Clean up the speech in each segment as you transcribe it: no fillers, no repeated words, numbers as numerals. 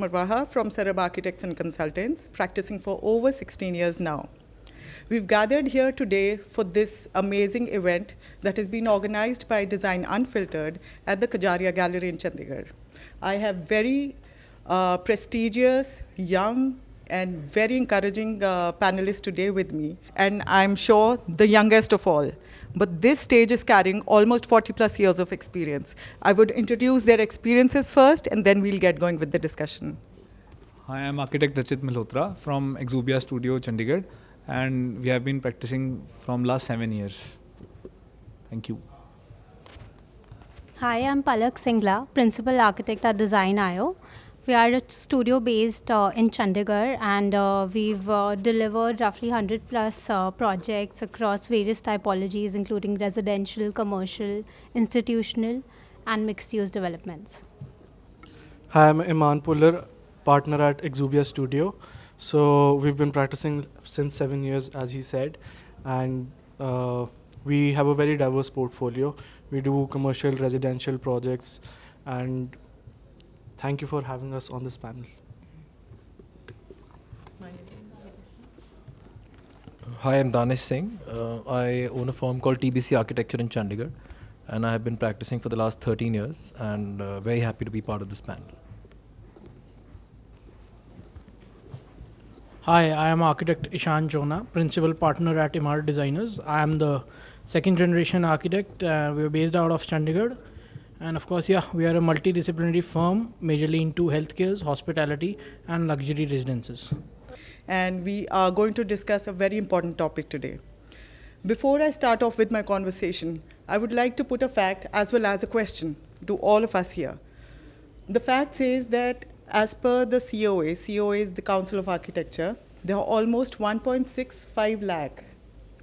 Marwah from Sarab Architects and Consultants, practicing for over 16 years now. We've gathered here today for this amazing event that has been organized by Design Unfiltered at the Kajaria Gallery in Chandigarh. I have very prestigious, young, and very encouraging panelists today with me, and I'm sure the youngest of all. But this stage is carrying almost 40 plus years of experience. I would introduce their experiences first, and then we'll get going with the discussion. Hi, I'm architect Rachit Malhotra from Exubia Studio, Chandigarh, and we have been practicing from last 7 years. Thank you. Hi, I'm Palak Singh, Principal Architect at Design IO. We are a studio based in Chandigarh, and we've delivered roughly 100 plus projects across various typologies, including residential, commercial, institutional, and mixed use developments. Hi, I'm Imaan, partner at Exubia Studio. So we've been practicing since 7 years, as he said, and we have a very diverse portfolio. We do commercial, residential projects, and thank you for having us on this panel. Hi, I'm Daanish Singh. I own a firm called TBC Architecture in Chandigarh, and I have been practicing for the last 13 years, and very happy to be part of this panel. Hi, I am architect Ishan Chona, principal partner at Imarat Designers. I am the second generation architect. We are based out of Chandigarh. And of course, we are a multidisciplinary firm, majorly into healthcare, hospitality, and luxury residences. And we are going to discuss a very important topic today. Before I start off with my conversation, I would like to put a fact as well as a question to all of us here. The fact says that as per the COA is the Council of Architecture, there are almost 1.65 lakh,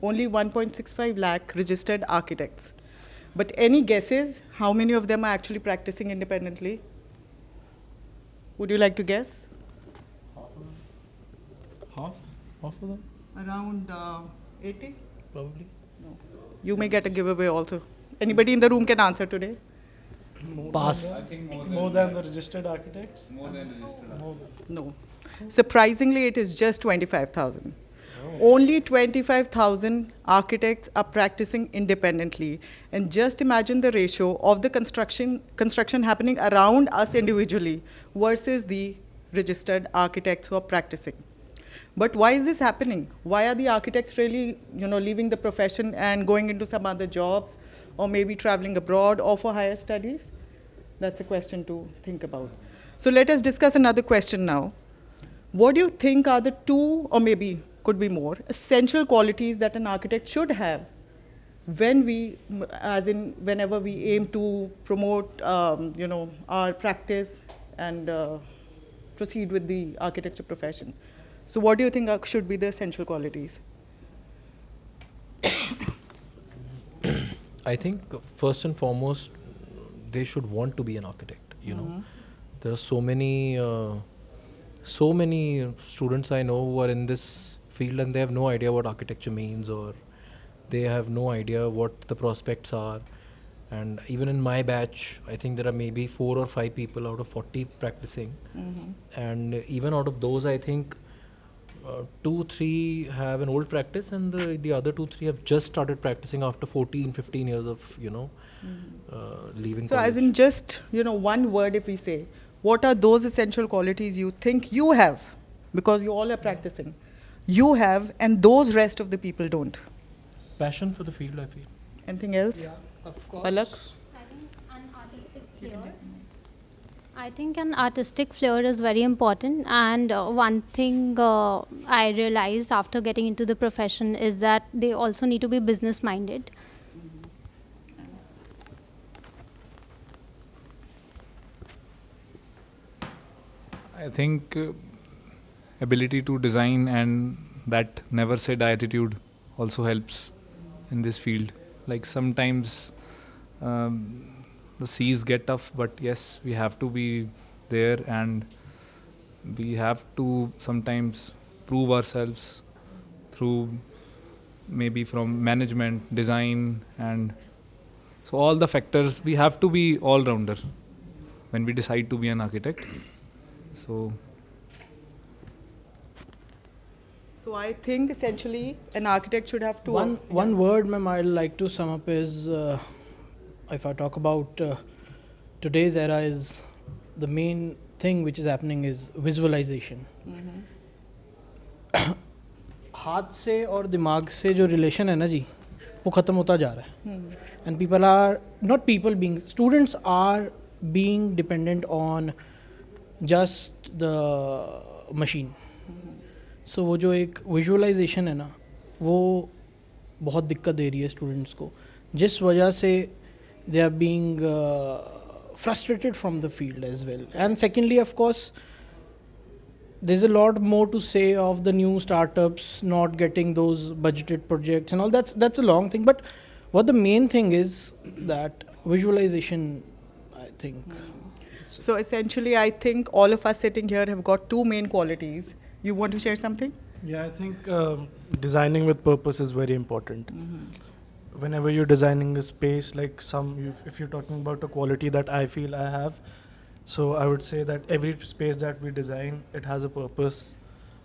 only 1.65 lakh registered architects. But any guesses how many of them are actually practicing independently? Would you like to guess? Half of them? Around 80? Probably. No. You may get a giveaway also. Anybody in the room can answer today? Pass. More than the registered architects? No. Surprisingly, it is just 25,000. Only 25,000 architects are practicing independently. And just imagine the ratio of the construction happening around us individually versus the registered architects who are practicing. But why is this happening? Why are the architects really, leaving the profession and going into some other jobs, or maybe traveling abroad or for higher studies? That's a question to think about. So let us discuss another question now. What do you think are the two, or maybe could be more, essential qualities that an architect should have whenever we aim to promote, our practice and proceed with the architecture profession? So what do you think should be the essential qualities? I think first and foremost, they should want to be an architect. There are so many students I know who are in this field and they have no idea what architecture means, or they have no idea what the prospects are. And even in my batch, I think there are maybe 4 or 5 people out of 40 practicing. And even out of those, I think 2-3 have an old practice, and the other 2-3 have just started practicing after 14-15 years of leaving so college. As in just one word, if we say, what are those essential qualities you think you have, because you all are practicing, you have, and those rest of the people don't? Passion for the field, I feel. Anything else? Yeah, of course. Palak? I think an artistic flair is very important, and one thing I realized after getting into the profession is that they also need to be business minded. I think ability to design and that never say die attitude also helps in this field. Like sometimes the seas get tough, but yes, we have to be there, and we have to sometimes prove ourselves through maybe from management, design, and so all the factors. We have to be all-rounder when we decide to be an architect. So I think essentially an architect should have to... One word, ma'am, I'd like to sum up is, if I talk about today's era, is the main thing which is happening is visualization. हाथ से और दिमाग से जो relation है ना जी, वो खत्म होता जा रहा है. And people are not people being students are being dependent on just the machine. So वो जो एक visualization है ना, वो बहुत दिक्कत दे रही है students को, जिस वजह से they are being frustrated from the field as well. And secondly, of course, there's a lot more to say of the new startups not getting those budgeted projects and all. That's a long thing. But what the main thing is that visualization, I think. So essentially, I think all of us sitting here have got two main qualities. You want to share something? Yeah, I think designing with purpose is very important. Whenever you're designing a space, like if you're talking about a quality that I feel I have, so I would say that every space that we design, it has a purpose,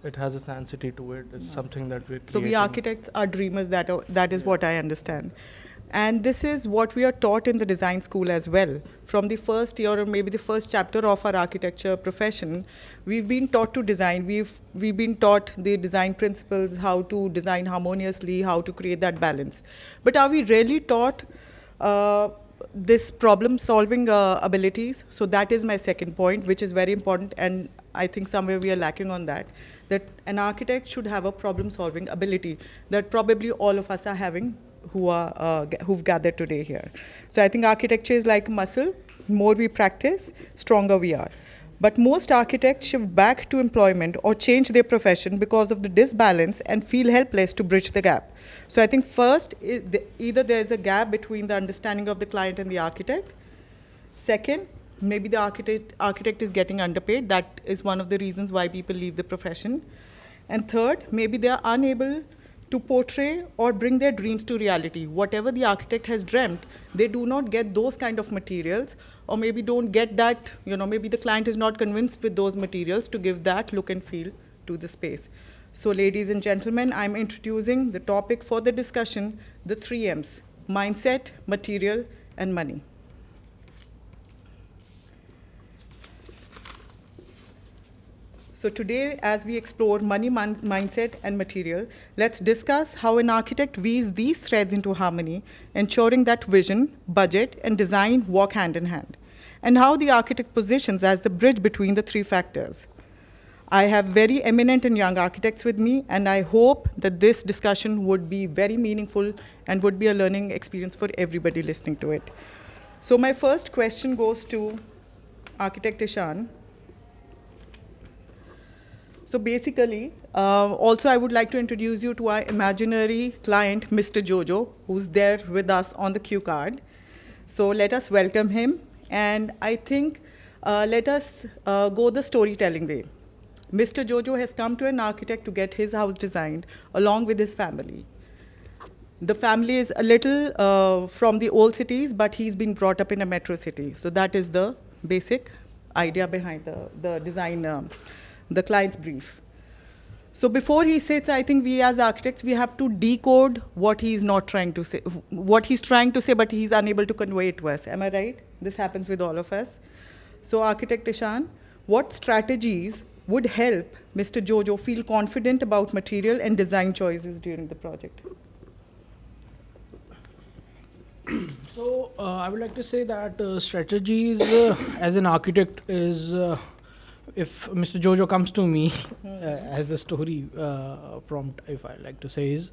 it has a sanctity to it. It's something that we. So we architects are dreamers. That is what I understand. And this is what we are taught in the design school as well. From the first year or maybe the first chapter of our architecture profession, we've been taught to design. We've been taught the design principles, how to design harmoniously, how to create that balance. But are we really taught this problem-solving abilities? So that is my second point, which is very important, and I think somewhere we are lacking on that. That an architect should have a problem-solving ability that probably all of us are having, who've gathered today here. So I think architecture is like a muscle. More we practice, stronger we are. But most architects shift back to employment or change their profession because of the disbalance and feel helpless to bridge the gap. So I think first, either there is a gap between the understanding of the client and the architect. Second, maybe the architect is getting underpaid. That is one of the reasons why people leave the profession. And third, maybe they are unable to portray or bring their dreams to reality. Whatever the architect has dreamt, they do not get those kind of materials, or maybe don't get that, maybe the client is not convinced with those materials to give that look and feel to the space. So ladies and gentlemen, I'm introducing the topic for the discussion, the 3 M's: mindset, material, and money. So today, as we explore money, mindset, and material, let's discuss how an architect weaves these threads into harmony, ensuring that vision, budget, and design walk hand in hand, and how the architect positions as the bridge between the three factors. I have very eminent and young architects with me, and I hope that this discussion would be very meaningful and would be a learning experience for everybody listening to it. So my first question goes to architect Ishan. So basically, also I would like to introduce you to our imaginary client, Mr. Jojo, who's there with us on the cue card. So let us welcome him. And I think let us go the storytelling way. Mr. Jojo has come to an architect to get his house designed along with his family. The family is a little from the old cities, but he's been brought up in a metro city. So that is the basic idea behind the design, the client's brief. So before he sits, I think we as architects, we have to decode what he's not trying to say, what he's trying to say, but he's unable to convey it to us. Am I right? This happens with all of us. So architect Ishan, what strategies would help Mr. Jojo feel confident about material and design choices during the project? So I would like to say that strategies as an architect is, if Mr. Jojo comes to me as a story prompt, if I like to say is,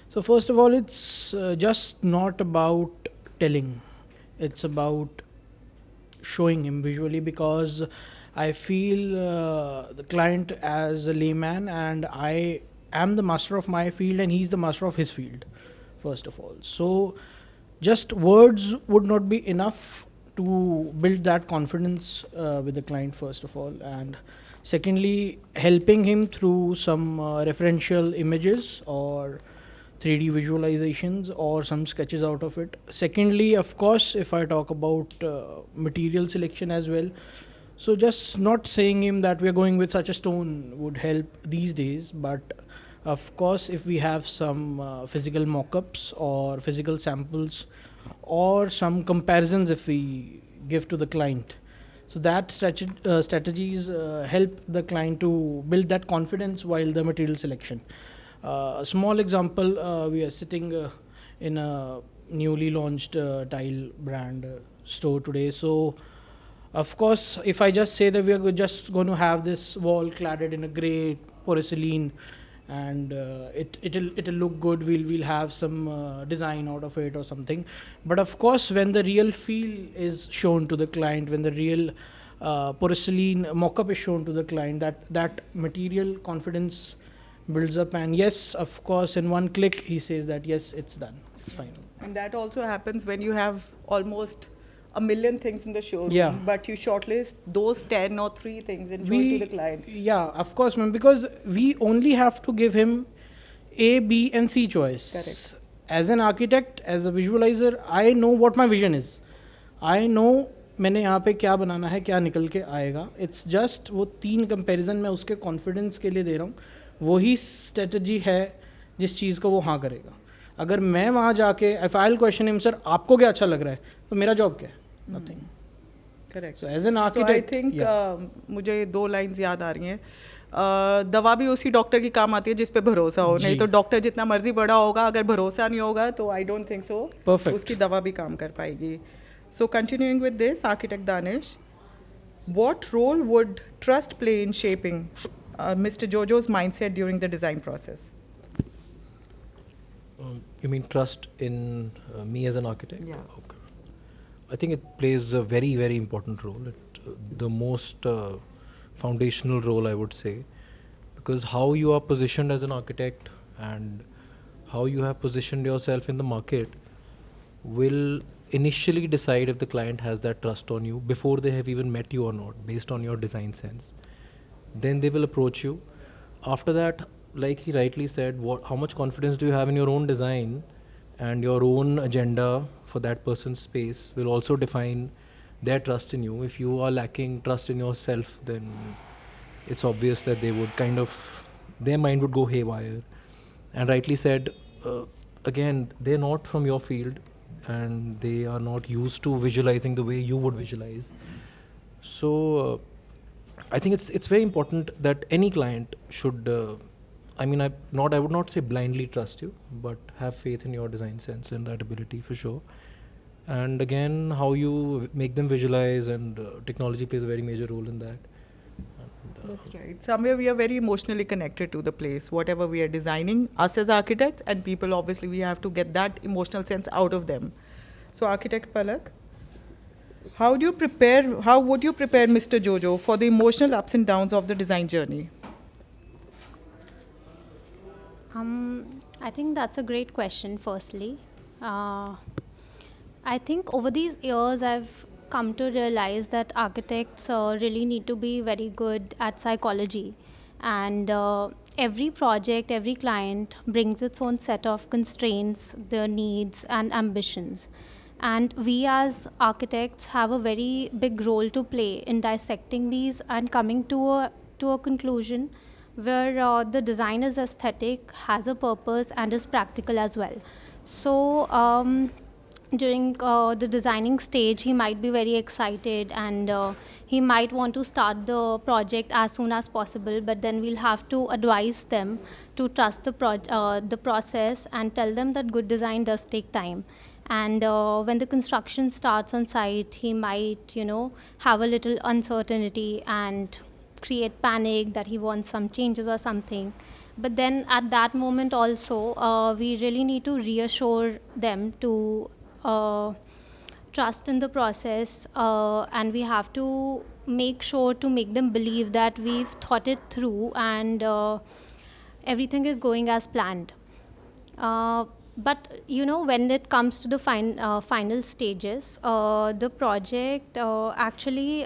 so first of all, it's just not about telling. It's about showing him visually, because I feel the client as a layman, and I am the master of my field and he's the master of his field, first of all. So just words would not be enough to build that confidence with the client, first of all. And secondly, helping him through some referential images or 3D visualizations or some sketches out of it. Secondly, of course, if I talk about material selection as well, So just not saying him that we are going with such a stone would help these days, but of course if we have some physical mock-ups or physical samples or some comparisons if we give to the client, so that strategies help the client to build that confidence while the material selection. A small example, we are sitting in a newly launched tile brand store today. So of course, if I just say that we are just going to have this wall cladded in a grey porcelain and it'll look good, we'll have some design out of it or something. But of course, when the real feel is shown to the client, when the real porcelain mock-up is shown to the client, that material confidence builds up, and yes, of course, in one click he says that yes, it's done, it's fine. And that also happens when you have almost a million things in the showroom, Yeah. but you shortlist those 10 or 3 things and show it to the client. Yeah, of course, ma'am, because we only have to give him A, B and C choice. Correct. As an architect, as a visualizer, I know what my vision is. I know मैंने यहाँ पे क्या बनाना है, क्या निकल के आएगा. It's just वो 3 कंपैरिजन मैं उसके कॉन्फिडेंस के लिए दे रहा हूँ. वही स्ट्रेटजी है जिस चीज़ को वो हाँ करेगा. अगर मैं वहाँ जाके if I'll question him, sir आपको क्या अच्छा लग रहा है, तो मेरा जॉब क्या है? Nothing. Correct. So as an So I architect, think yeah. मुझे 2 लाइंस याद आ रही हैं. दवा भी उसी डॉक्टर की काम आती है जिस पे भरोसा हो. नहीं तो डॉक्टर जितना मर्जी बड़ा होगा, अगर भरोसा नहीं होगा तो आई डोंट थिंक सो उसकी दवा भी काम कर पाएगी. So continuing with this, architect Daanish, what role would trust play in shaping Mr. Jojo's mindset during the design process? You mean trust in me as an architect? Yeah. Okay. I think it plays a very, very important role. The most foundational role, I would say, because how you are positioned as an architect and how you have positioned yourself in the market will initially decide if the client has that trust on you before they have even met you or not, based on your design sense. Then they will approach you. After that, like he rightly said, how much confidence do you have in your own design, and your own agenda for that person's space will also define their trust in you. If you are lacking trust in yourself, then it's obvious that they would their mind would go haywire. And rightly said, again, they're not from your field and they are not used to visualizing the way you would visualize. So I think it's very important that any client should I would not say blindly trust you, but have faith in your design sense and that ability for sure. And again, how you make them visualize, and technology plays a very major role in that. That's right. Somewhere we are very emotionally connected to the place, whatever we are designing, us as architects and people, obviously we have to get that emotional sense out of them. So architect Palak, how would you prepare Mr. Jojo for the emotional ups and downs of the design journey? I think that's a great question, firstly. I think over these years, I've come to realize that architects really need to be very good at psychology. And every project, every client brings its own set of constraints, their needs and ambitions. And we as architects have a very big role to play in dissecting these and coming to a conclusion where the designer's aesthetic has a purpose and is practical as well. So during the designing stage, he might be very excited and he might want to start the project as soon as possible, but then we'll have to advise them to trust the process and tell them that good design does take time. And when the construction starts on site, he might, have a little uncertainty and create panic that he wants some changes or something. But then at that moment also, we really need to reassure them to trust in the process, and we have to make sure to make them believe that we've thought it through and everything is going as planned. But when it comes to the final stages, the project actually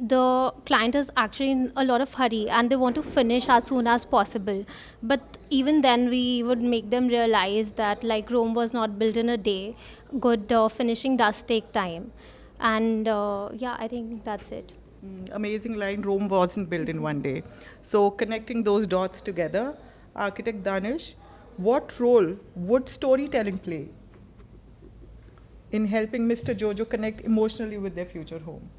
the client is actually in a lot of hurry and they want to finish as soon as possible. But even then we would make them realize that like Rome was not built in a day. Good finishing does take time. And yeah, I think that's it. Amazing line. Rome wasn't built in one day. So connecting those dots together, architect Daanish, what role would storytelling play in helping Mr. Jojo connect emotionally with their future home?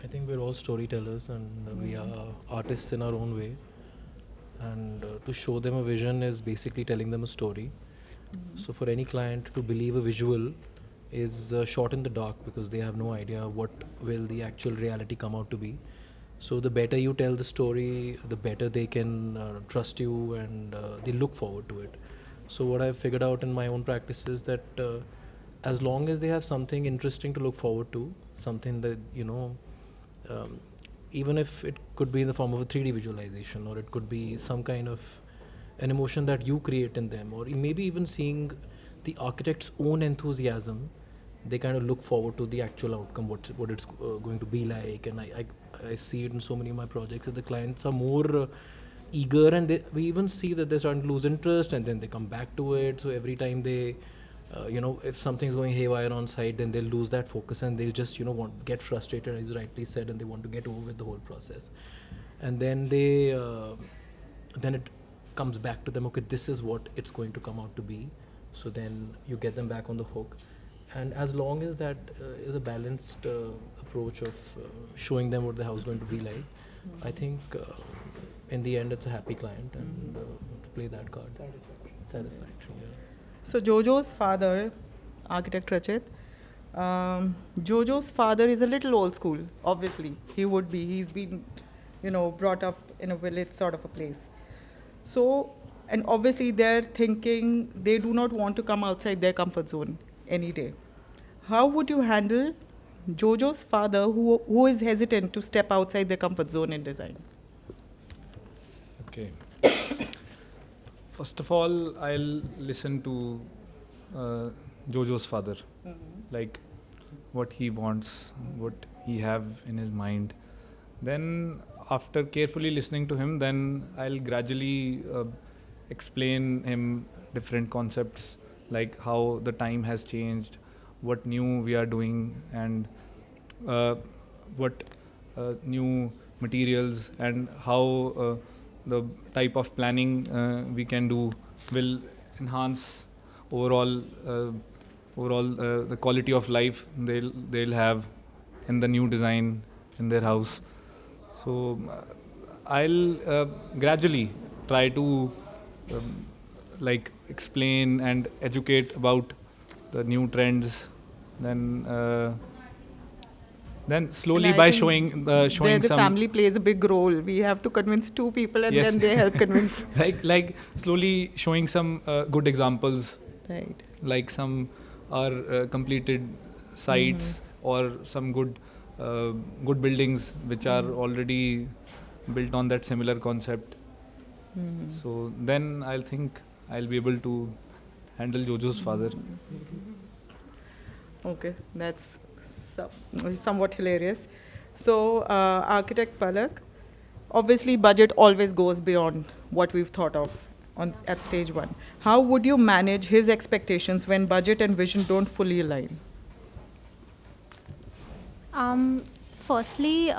I think we're all storytellers and we are artists in our own way. And to show them a vision is basically telling them a story. So for any client to believe a visual is a shot in the dark because they have no idea what will the actual reality come out to be. So the better you tell the story, the better they can trust you and they look forward to it. So what I've figured out in my own practice is that as long as they have something interesting to look forward to, something that, even if it could be in the form of a 3D visualization, or it could be some kind of an emotion that you create in them, or maybe even seeing the architect's own enthusiasm, they kind of look forward to the actual outcome, what it's going to be like. And I see it in so many of my projects that the clients are more eager, and we even see that they're starting to lose interest, and then they come back to it. So every time they if something's going haywire on site, then they'll lose that focus and they'll just get frustrated, as you rightly said, and they want to get over with the whole process. And then then it comes back to them, okay, this is what it's going to come out to be. So then you get them back on the hook. And as long as that is a balanced approach of showing them what the house is going to be like, I think in the end it's a happy client, and to play that card. Satisfactory, yeah. So Jojo's father, architect Rachit, Jojo's father is a little old school, obviously. He would be. He's been, brought up in a village sort of a place. So, and obviously they're thinking they do not want to come outside their comfort zone any day. How would you handle Jojo's father who is hesitant to step outside their comfort zone in design? Okay. First of all, I'll listen to Jojo's father, like what he wants, what he have in his mind. Then after carefully listening to him, then I'll gradually explain him different concepts, like how the time has changed, what new we are doing, and what new materials, and how the type of planning we can do will enhance overall the quality of life they'll have in the new design in their house. So I'll gradually try to explain and educate about the new trends. Then slowly by showing the some family plays a big role. We have to convince two people, and Yes. then they help convince. like slowly showing some good examples, Right. like some are completed sites or some good buildings which are already built on that similar concept. So then I'll think I'll be able to handle Jojo's father. Okay, that's somewhat hilarious. So, architect Palak, obviously budget always goes beyond what we've thought of at stage one. How would you manage his expectations when budget and vision don't fully align? Firstly,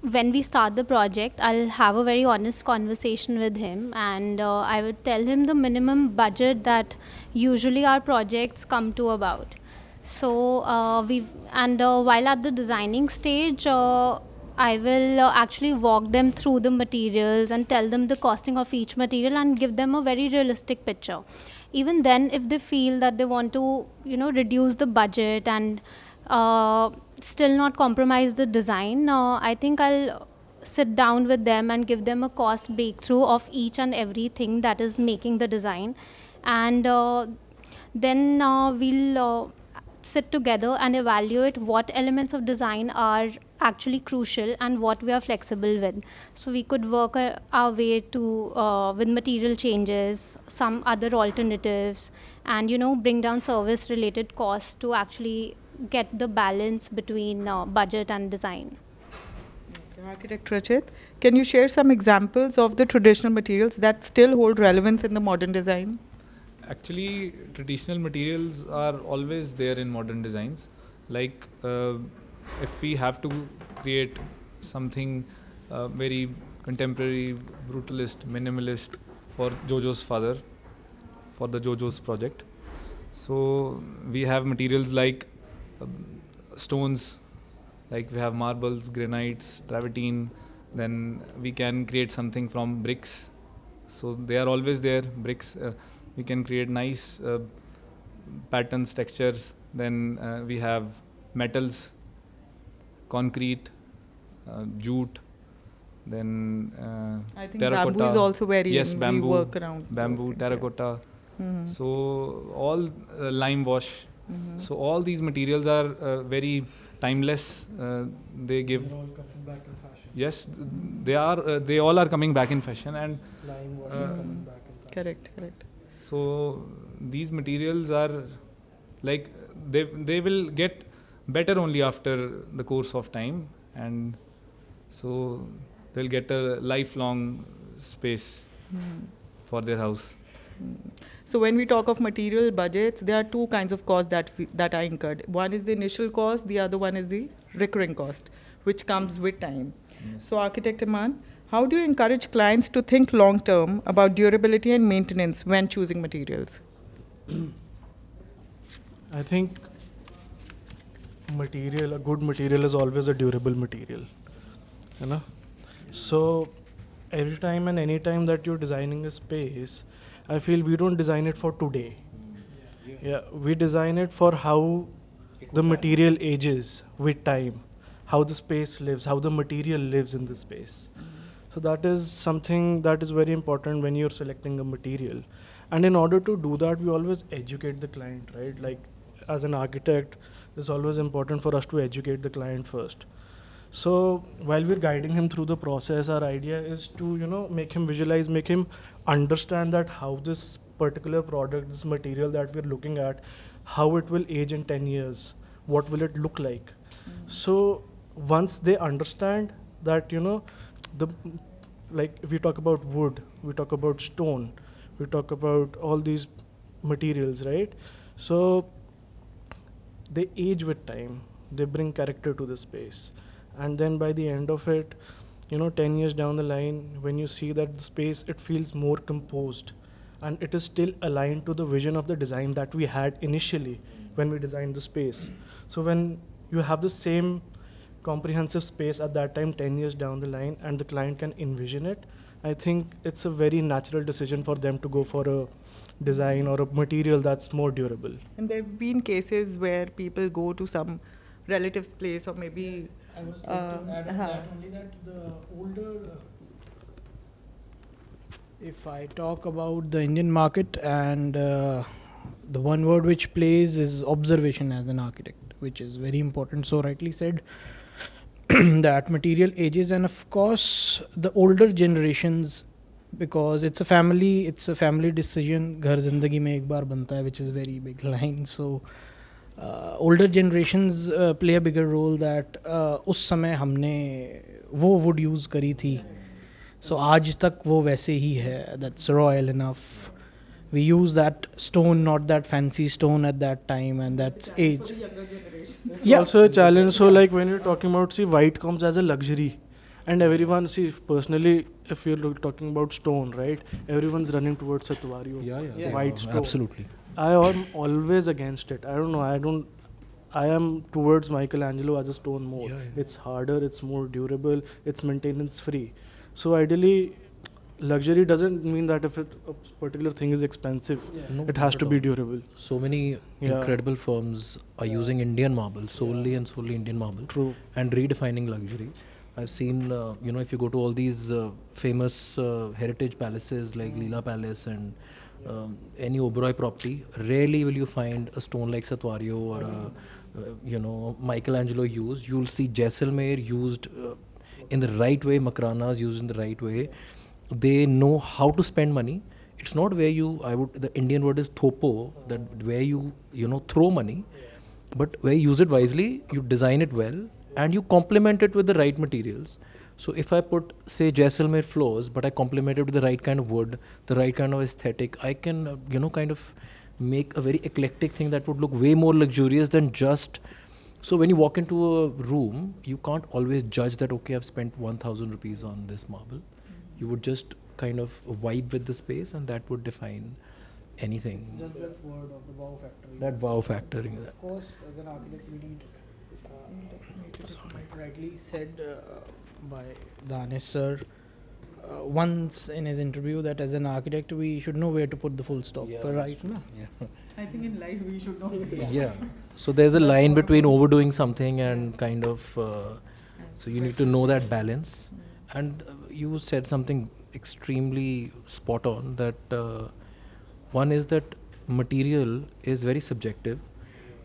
when we start the project, I'll have a very honest conversation with him, and I would tell him the minimum budget that usually our projects come to about. So while at the designing stage, I will actually walk them through the materials and tell them the costing of each material and give them a very realistic picture. Even then, if they feel that they want to, reduce the budget and still not compromise the design, I think I'll sit down with them and give them a cost breakthrough of each and everything that is making the design. And then we'll sit together and evaluate what elements of design are actually crucial and what we are flexible with. So we could work our way to with material changes, some other alternatives, and bring down service related costs to actually get the balance between budget and design. Okay, architect Rachit, can you share some examples of the traditional materials that still hold relevance in the modern design? Actually, traditional materials are always there in modern designs. Like if we have to create something very contemporary, brutalist, minimalist for Jojo's father, for the Jojo's project. So we have materials like stones, like we have marbles, granites, travertine. Then we can create something from bricks. So they are always there, bricks. We can create nice patterns, textures. Then we have metals, concrete, jute. Then I think terracotta. bamboo is also very yes, in. bamboo, We work around bamboo, those things, terracotta. Mhm. So all lime wash. Mhm. So all these materials are very timeless. They give. They're all coming back in fashion. Yes, they are. They all are coming back in fashion, and Lime wash is coming back in fashion. Correct, correct. so these materials are like they will get better only after the course of time, and so they'll get a lifelong space for their house. So when we talk of material budgets, there are two kinds of costs that I incurred. One is the initial cost, the other one is the recurring cost, which comes with time. So Architect Imaan, how do you encourage clients to think long term about durability and maintenance when choosing materials? I think a good material is always a durable material. You know? So every time and any time that you're designing a space, I feel we don't design it for today. Yeah, we design it for how the material ages with time, how the space lives, how the material lives in the space. So that is something that is very important when you're selecting a material. And in order to do that, we always educate the client, right? Like as an architect, it's always important for us to educate the client first. So while we're guiding him through the process, our idea is to, make him visualize, make him understand that how this particular product, this material that we're looking at, how it will age in 10 years, what will it look like. So once they understand that, if we talk about wood, we talk about stone, we talk about all these materials, right? So they age with time, they bring character to the space. And then by the end of it, 10 years down the line, when you see that the space, it feels more composed and it is still aligned to the vision of the design that we had initially when we designed the space. So when you have the same comprehensive space at that time, 10 years down the line, and the client can envision it, I think it's a very natural decision for them to go for a design or a material that's more durable. And there have been cases where people go to some relative's place or maybe I was going to add on that only that the older, if I talk about the Indian market, and the one word which plays is observation as an architect, which is very important. So rightly said that material ages, and of course the older generations, because it's a family decision. Ghar zindagi mein ek baar banta hai, which is a very big line. So older generations play a bigger role that उस समय हमने वो wood use करी थी, so आज तक वो वैसे ही है, that's royal enough. We use that stone, not that fancy stone at that time, and that's age. It's also a challenge. So like when you're talking about, white comes as a luxury, and everyone, personally, if you're talking about stone, right, everyone's running towards Satwario, white stone. Absolutely. I am always against it. I don't know. I am towards Michelangelo as a stone more. It's harder, it's more durable, it's maintenance free. So ideally, luxury doesn't mean that if a particular thing is expensive, it has to be durable. So many incredible firms are using Indian marble, solely and solely Indian marble. True. And redefining luxury. I've seen, if you go to all these famous heritage palaces like Leela Palace and any Oberoi property, rarely will you find a stone like Satwario or Michelangelo used. You'll see Jaisalmer used in the right way, Makranas used in the right way. They know how to spend money. It's not where the Indian word is thopo, that where you throw money, but where you use it wisely, you design it well, and you complement it with the right materials. So if I put, say, Jaisalmer floors, but I complement it with the right kind of wood, the right kind of aesthetic, I can, kind of make a very eclectic thing that would look way more luxurious than just So when you walk into a room, you can't always judge that, okay, I've spent 1,000 rupees on this marble. You would just kind of vibe with the space, and that would define anything. Just that word of the wow factor. That wow factor. Of course, as an architect, we need, rightly said by Daanish sir, once in his interview, that as an architect, we should know where to put the full stop. Yeah, But that's right true. now, Yeah. I think in life we should know. Yeah. So there's a line between overdoing something and kind of, so you need to know that balance. And you said something extremely spot on, that one is that material is very subjective.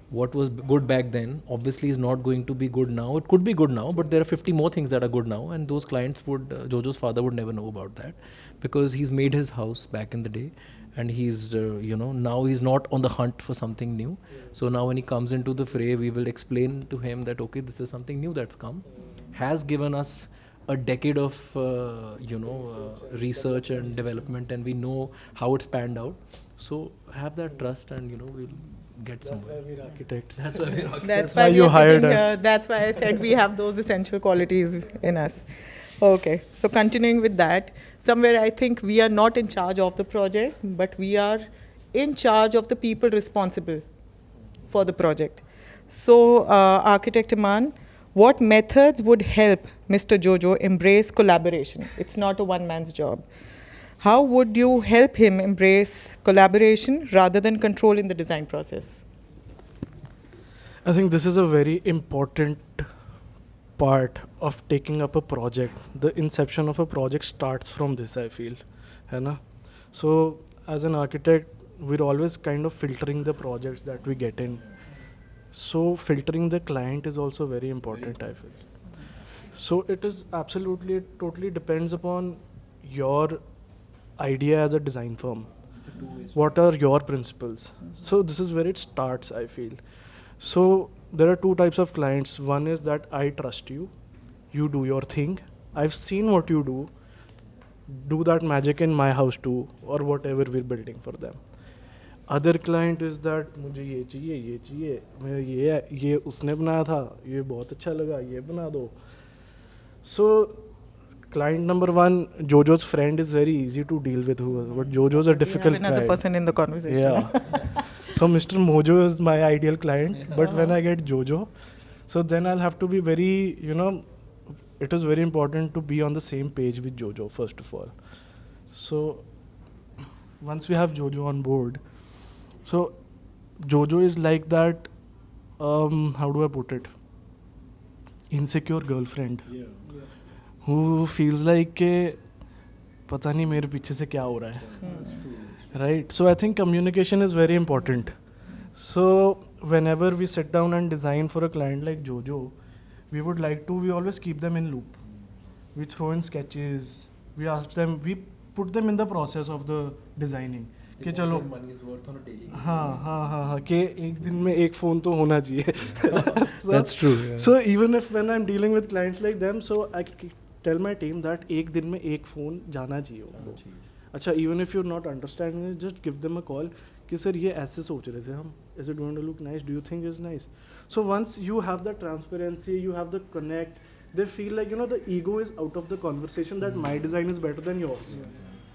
What was good back then obviously is not going to be good now. It could be good now, but there are 50 more things that are good now, and those clients would, Jojo's father would never know about that, because he's made his house back in the day, and he's, now he's not on the hunt for something new. So now when he comes into the fray, we will explain to him that, okay, this is something new that's come, has given us a decade of, research and development, and we know how it's panned out. So have that trust, and, we'll get somewhere. We're architects. That's why we're architects. That's why why you we are hired sitting us. here. That's why I said we have those essential qualities in us. Okay, so continuing with that, somewhere I think we are not in charge of the project, but we are in charge of the people responsible for the project. So, Architect Imaan, what methods would help Mr. Jojo embrace collaboration? It's not a one-man's job. How would you help him embrace collaboration rather than control in the design process? I think this is a very important part of taking up a project. The inception of a project starts from this, I feel. है ना? So as an architect, we're always kind of filtering the projects that we get in. So filtering the client is also very important, I feel. So it is absolutely, it totally depends upon your idea as a design firm. What are your principles? So this is where it starts, I feel. So there are two types of clients. One is that I trust you, you do your thing. I've seen what you do that magic in my house too, or whatever we're building for them. Other client is that मुझे ये चाहिए, मैं ये उसने बनाया था, ये बहुत अच्छा लगा, ये बना दो. So client number one, Jojo's friend, is very easy to deal with, but Jojo's a difficult we have another client. person in the conversation. Yeah. So Mr. Mojo is my ideal client, but when I get Jojo, so then I'll have to be very, it is very important to be on the same page with Jojo, first of all. So once we have Jojo on board, so Jojo is like that, how do I put it? Insecure girlfriend. Who feels like के पता नहीं मेरे पीछे से क्या हो रहा है, right? So I think communication is very important. So whenever we sit down and design for a client like Jojo, we always keep them in loop. We throw in sketches, we ask them, we put them in the process of the designing. कि चलो हाँ कि एक दिन में एक phone तो होना चाहिए. That's true. Yeah. So even if when I'm dealing with clients like them, so I tell my team that एक दिन में एक phone जाना चाहिए उनको. अच्छा, even if you're not understanding it, just give them a call कि sir ये ऐसे सोच रहे थे हम, is it going to look nice? Do you think it's nice? So once you have the transparency, you have the connect, they feel like the ego is out of the conversation, that my design is better than yours,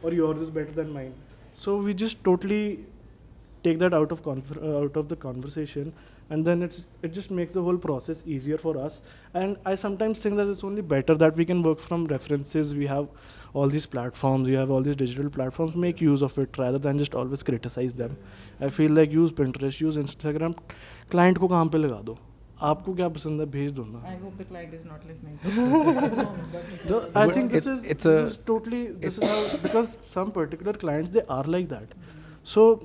or yours is better than mine. So we just totally take that out of the conversation, and then it just makes the whole process easier for us. And I sometimes think that it's only better that we can work from references. We have all these platforms, we have all these digital platforms, make use of it rather than just always criticize them. I feel like use Pinterest, use Instagram, client को काम पे लगा दो. आपको क्या पसंद है भेज दो ना. I hope the client is not listening. I think this it's is how, because some particular clients, they are like that. So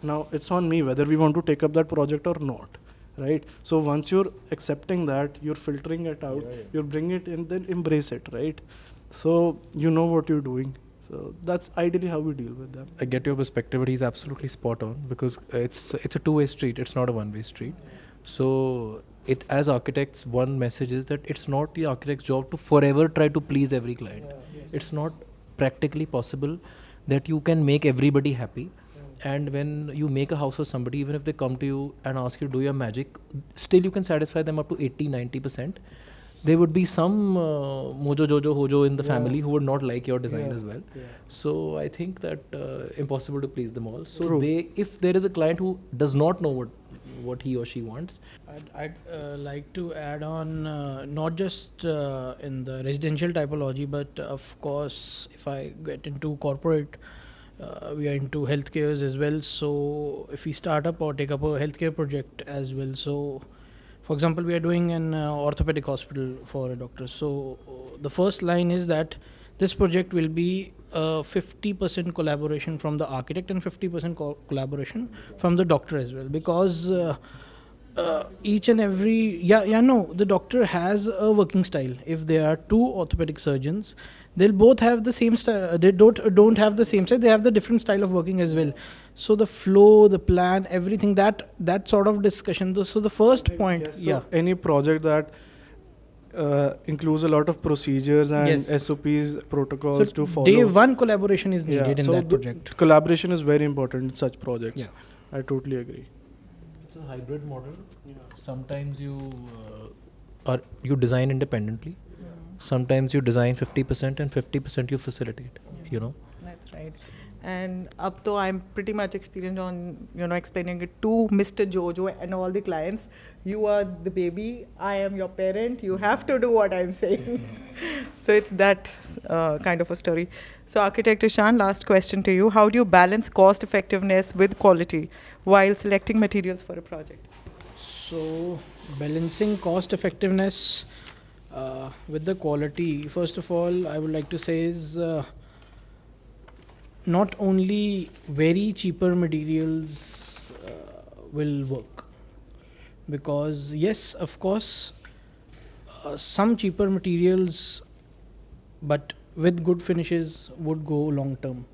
now it's on me whether we want to take up that project or not, right? So once you're accepting that, you're filtering it out, you're bringing it in, then embrace it, right? So you know what you're doing. So that's ideally how we deal with them. I get your perspective, but he's absolutely spot on, because it's a two-way street. It's not a one-way street. So as architects, one message is that it's not the architect's job to forever try to please every client. It's not practically possible that you can make everybody happy. and when you make a house for somebody, even if they come to you and ask you to do your magic, still you can satisfy them up to 80-90%. There would be some mojo jojo hojo in the family who would not like your design as well. So I think that impossible to please them all. So if there is a client who does not know what he or she wants, I'd like to add on not just in the residential typology, but of course, if I get into corporate, we are into healthcare as well. So if we start up or take up a healthcare project as well, so for example, we are doing an orthopedic hospital for a doctor. So the first line is that this project will be 50% collaboration from the architect and 50% collaboration from the doctor as well, because each and every the doctor has a working style. If there are two orthopedic surgeons, they'll both have the same style. They don't have the same style. They have the different style of working as well. So the flow, the plan, everything, that sort of discussion. So the first point, any project that includes a lot of procedures and SOPs, protocols to follow. Day one collaboration is needed in that project. Collaboration is very important in such projects. I totally agree. It's a hybrid model. Sometimes you design independently. Sometimes you design 50% and 50% you facilitate. That's right. And up to I'm pretty much experienced on explaining it to Mr. Jojo and all the clients. You are the baby. I am your parent. You have to do what I'm saying. So it's that kind of a story. So Architect Ishan, last question to you. How do you balance cost effectiveness with quality while selecting materials for a project? So balancing cost effectiveness with the quality, first of all, I would like to say is not only very cheaper materials will work, because yes, of course, some cheaper materials but with good finishes would go long term.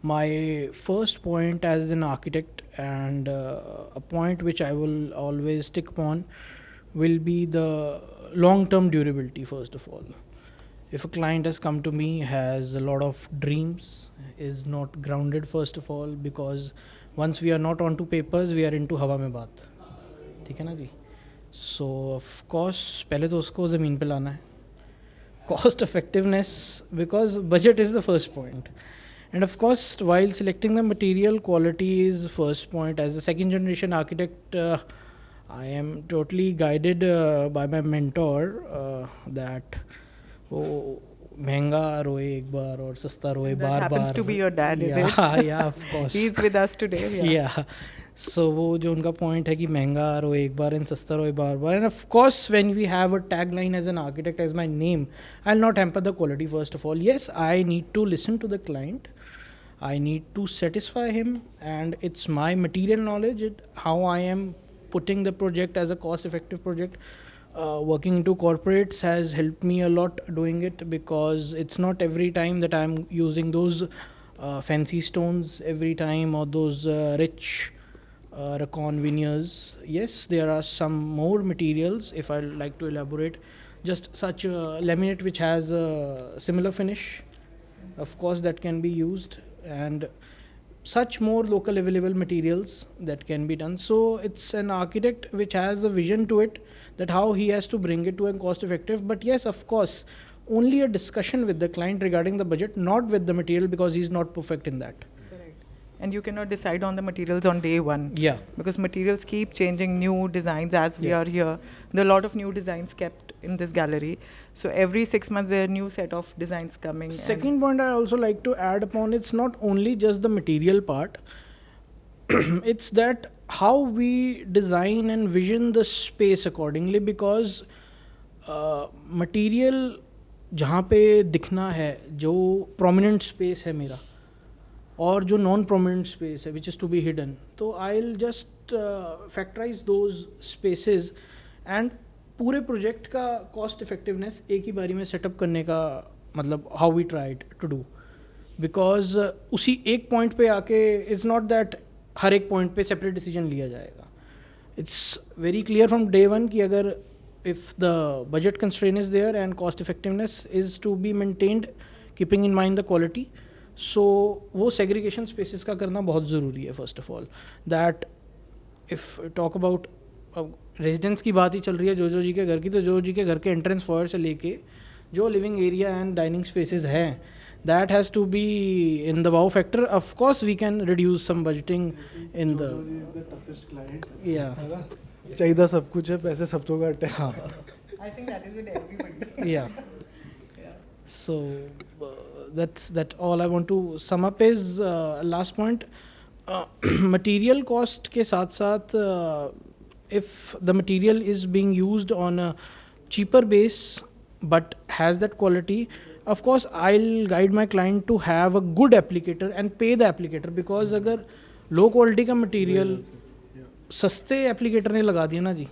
My first point as an architect, and a point which I will always stick upon, will be the long term durability. First of all, if a client has come to me, has a lot of dreams, is not grounded, first of all, because once we are not onto papers, we are into hawa mein baat. ठीक है ना जी? So of course पहले तो उसको ज़मीन पे लाना है. Cost effectiveness, because budget is the first point. And of course, while selecting the material, quality is the first point. As a second generation architect, I am totally guided by my mentor that महंगा रोए एक बार और सस्ता रोए बार बार. That happens to be your dad, is it? Yeah, of course. He's with us today. Yeah. So वो जो उनका point है कि महंगा रोए एक बार and सस्ता रोए बार बार. And of course, when we have a tagline as an architect, as my name, I'll not hamper the quality. First of all, yes, I need to listen to the client. I need to satisfy him, and it's my material knowledge, how I am putting the project as a cost-effective project. Working into corporates has helped me a lot doing it, because it's not every time that I'm using those fancy stones every time, or those rich Racon veneers. Yes, there are some more materials, if I like to elaborate, just such a laminate which has a similar finish, of course, that can be used, and such more local available materials that can be done. So it's an architect which has a vision to it, that how he has to bring it to a cost effective. But yes, of course, only a discussion with the client regarding the budget, not with the material, because he's not perfect in that. Correct. And you cannot decide on the materials on day one. Yeah. Because materials keep changing, new designs as we are here. There are a lot of new designs kept in this gallery. So every 6 months there are a new set of designs coming. Second point I also like to add upon, it's not only just the material part. It's that how we design and vision the space accordingly, because material जहाँ पे दिखना है, जो prominent space है मेरा, और जो non-prominent space है, which is to be hidden, तो I'll just factorize those spaces, and पूरे प्रोजेक्ट का कॉस्ट इफेक्टिवनेस एक ही बारी में सेटअप करने का, मतलब how we tried to do, because उसी एक पॉइंट पे आके इट्स नॉट दैट हर एक पॉइंट पे सेपरेट डिसीजन लिया जाएगा. It's very clear from day one कि अगर if the budget constraint is there and cost effectiveness is to be maintained keeping in mind the quality, so वो segregation species का करना बहुत ज़रूरी है first of all. That if talk about residence की बात ही चल रही है जो जी के घर की, तो जो जी के घर के एंट्रेंस फॉयर से लेके जो living area and dining spaces हैं, that has to be in the wow factor. Of course we can reduce some budgeting in the is the toughest client. yeah चाहिए सब कुछ है, पैसे सब तो घट है. I think that is with everybody. yeah so that all I want to sum up is last point, material cost के साथ साथ if the material is being used on a cheaper base but has that quality, of course I'll guide my client to have a good applicator and pay the applicator, because अगर low quality का material सस्ते applicator ने लगा दिया ना जी,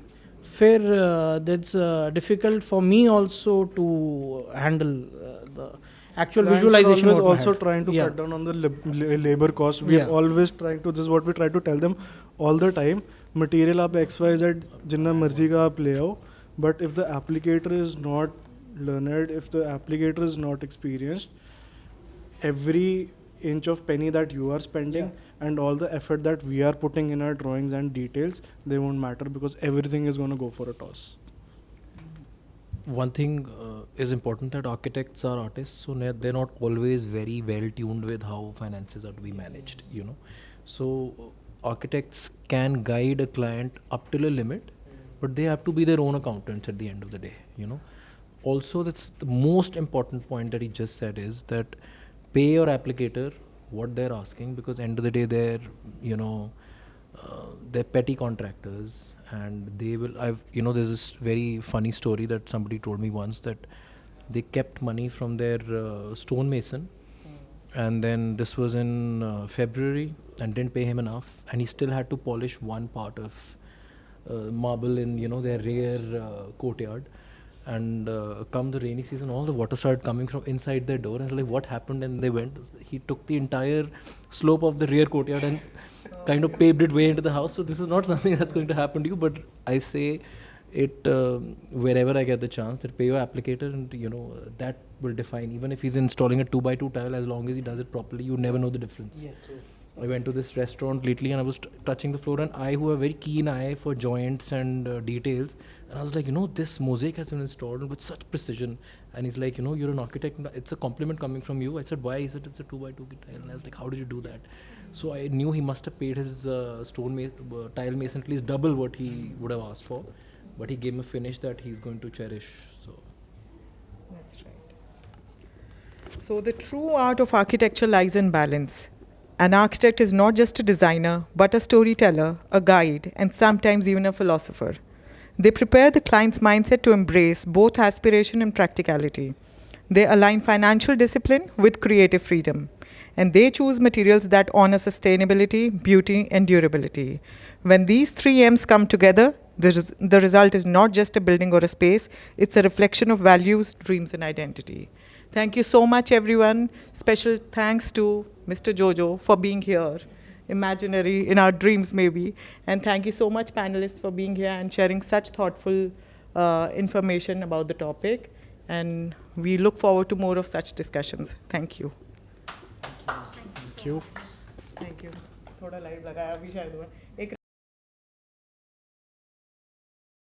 फिर that's difficult for me also to handle the actual Clients visualization. are always what I also had. trying to Yeah. cut down on the labor cost. We are Yeah. always trying to, this is what we try to tell them all the time. Material आप XYZ जिन्ना मर्जी का आप ले आओ, but if the applicator is not learned, if the applicator is not experienced, every inch of penny that you are spending and all the effort that we are putting in our drawings and details, they won't matter, because everything is going to go for a toss. One thing is important, that architects are artists, so they're not always very well tuned with how finances are to be managed, you know. So architects can guide a client up till a limit, but they have to be their own accountants at the end of the day, you know. Also, that's the most important point that he just said, is that pay your applicator what they're asking, because end of the day they're, you know, they're petty contractors, and they will, there's this very funny story that somebody told me once, that they kept money from their stonemason, and then this was in February, and didn't pay him enough, and he still had to polish one part of marble in, you know, their rear courtyard. And come the rainy season, all the water started coming from inside their door. And I was like, what happened? And they went, he took the entire slope of the rear courtyard and kind of paved it way into the house. So this is not something that's going to happen to you, but I say it wherever I get the chance, that pay your applicator, and you know, that will define, even if he's installing a 2x2 tile, as long as he does it properly, you never know the difference. Yes, sir. I went to this restaurant lately and I was touching the floor, and I, who have very keen eye for joints and details, and I was like, you know, this mosaic has been installed with such precision. And he's like, you know, you're an architect, it's a compliment coming from you. I said, why? He said, it's a 2x2 tile. And I was like, how did you do that? So I knew he must have paid his tile mason at least double what he would have asked for, but he gave him a finish that he's going to cherish. So That's right. So the true art of architecture lies in balance. An architect is not just a designer, but a storyteller, a guide, and sometimes even a philosopher. They prepare the client's mindset to embrace both aspiration and practicality. They align financial discipline with creative freedom. And they choose materials that honor sustainability, beauty, and durability. When these three M's come together, the result is not just a building or a space, it's a reflection of values, dreams, and identity. Thank you so much, everyone. Special thanks to Mr. Jojo for being here, imaginary in our dreams maybe. And thank you so much, panelists, for being here and sharing such thoughtful information about the topic. And we look forward to more of such discussions. Thank you. Thank you. Thank you. थोड़ा live लगाया अभी शायद हुआ एक